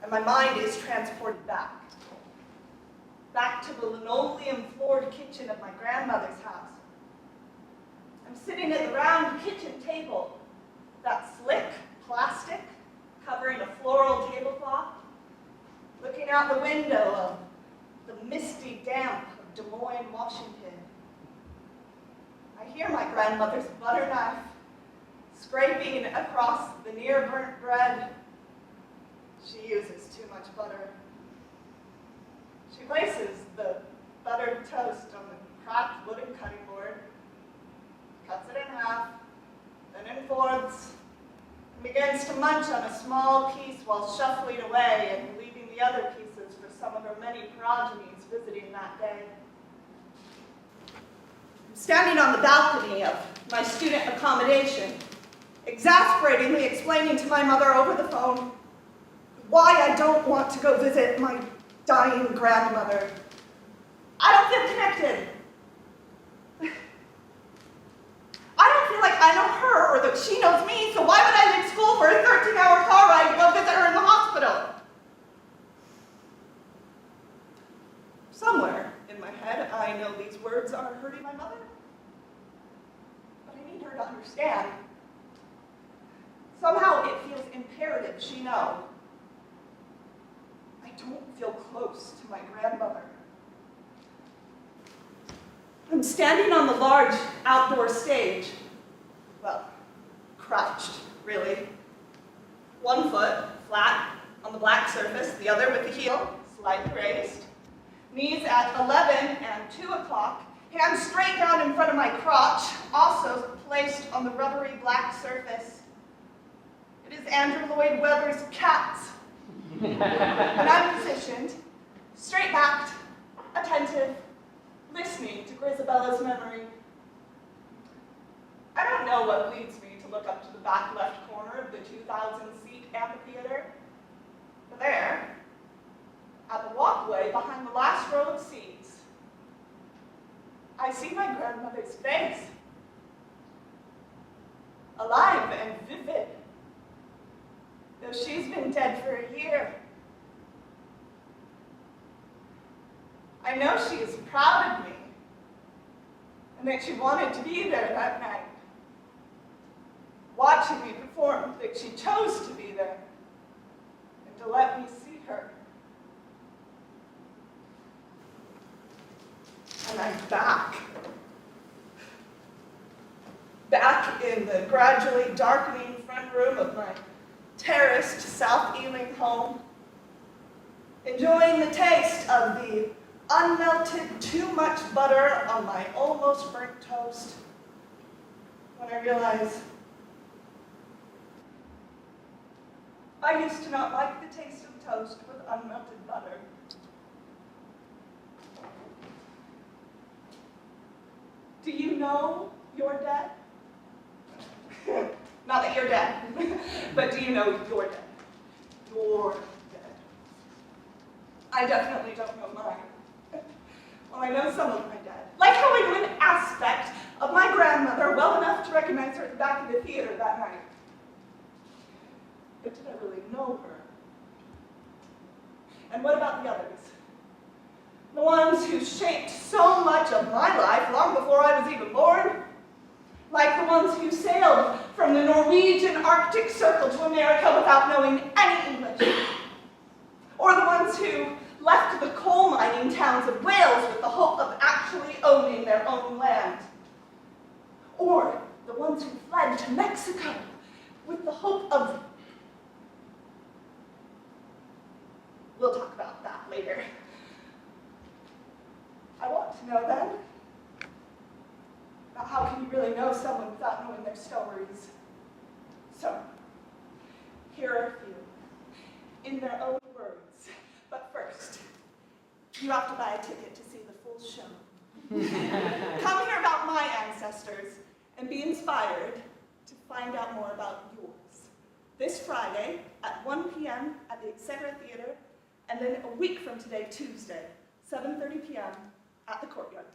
and my mind is transported back to the linoleum-floored kitchen of my grandmother's house. I'm sitting at the round kitchen table, that slick plastic covering a floral tablecloth, looking out the window of the misty damp of Des Moines, Washington. I hear my grandmother's butter knife scraping across the near-burnt bread. She uses too much butter. She places the buttered toast on the cracked wooden cutting board, cuts it in half, then in fourths, and begins to munch on a small piece while shuffling away and leaving the other pieces for some of her many progenies visiting that day. I'm standing on the balcony of my student accommodation, exasperatingly explaining to my mother over the phone why I don't want to go visit my dying grandmother. I don't feel connected. I don't feel like I know her or that she knows me, so why would I leave school for a 13-hour car ride to go visit her in the hospital? Somewhere in my head, I know these words are hurting my mother, but I need her to understand. Somehow it feels imperative she know. I don't feel close to my grandmother. I'm standing on the large outdoor stage. Well, crouched, really. One foot flat on the black surface, the other with the heel slightly raised. Knees at 11 and 2 o'clock, hands straight down in front of my crotch, also placed on the rubbery black surface. It is Andrew Lloyd Webber's Cats. And I'm positioned, straight-backed, attentive, listening to Grisabella's memory. I don't know what leads me to look up to the back left corner of the 2,000-seat amphitheater, but there, at the walkway behind the last row of seats, I see my grandmother's face, alive and vivid, though she's been dead for a year. I know she is proud of me, and that she wanted to be there that night, watching me perform, that she chose to be there, and to let me see her. And I'm back in the gradually darkening front room of my terraced South Ealing home, enjoying the taste of the unmelted too much butter on my almost burnt toast, when I realize I used to not like the taste of toast with unmelted butter. Do you know you're dead? Not that you're dead, but do you know you're dead? You're dead. I definitely don't know mine. Well, I know some of my dead. Like how I knew an aspect of my grandmother well enough to recognize her at the back of the theater that night. But did I really know her? And what about the others? The ones who shaped so much of my life long before I was even born? Like the ones who sailed from the Norwegian Arctic Circle to America without knowing any English? Or the ones who left the coal mining towns of Wales with the hope of actually owning their own land? Or the ones who fled to Mexico with the hope of... We'll talk about that later. I want to know then, about how can you really know someone without knowing their stories? So, here are a few, in their own words. But first, you have to buy a ticket to see the full show. Come hear about my ancestors and be inspired to find out more about yours. This Friday at 1 p.m. at the Etc. Theater, and then a week from today, Tuesday, 7:30 p.m. at the Courtyard